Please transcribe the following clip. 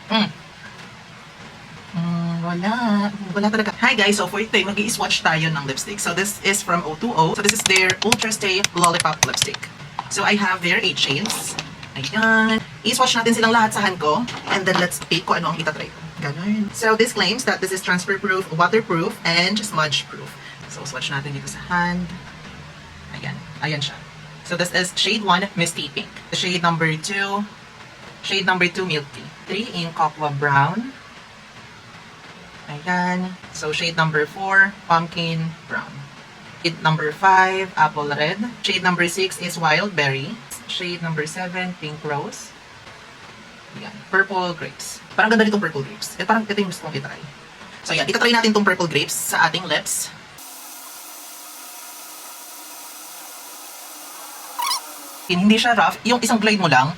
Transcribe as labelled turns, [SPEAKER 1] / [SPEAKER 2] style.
[SPEAKER 1] Mm. Wala talaga. Hi guys, so for today, mag-i-swatch tayo ng lipstick. So this is from O2O. So this is their Ultra Stay Lollipop Lipstick. So I have their 8 shades. Ayan. I-swatch natin silang lahat sa hand ko. And then let's pick kung ano ang itatry ko. Ganun. So this claims that this is transfer-proof, waterproof, and smudge-proof. So swatch natin dito sa hand. Ayan. Ayan siya. So this is shade 1, Misty Pink. The shade number 2, shade number 2, Milk Tea. 3 in Cocoa Brown. Ayan. So, shade number 4, Pumpkin Brown. Shade number 5, Apple Red. Shade number 6 is Wild Berry. Shade number 7, Pink Rose. Ayan. Purple Grapes. Parang ganda nitong Purple Grapes. Parang ito yung gusto kong itry. So, ayan. Itatry natin itong Purple Grapes sa ating lips. Hindi siya rough. Yung isang glide mo lang,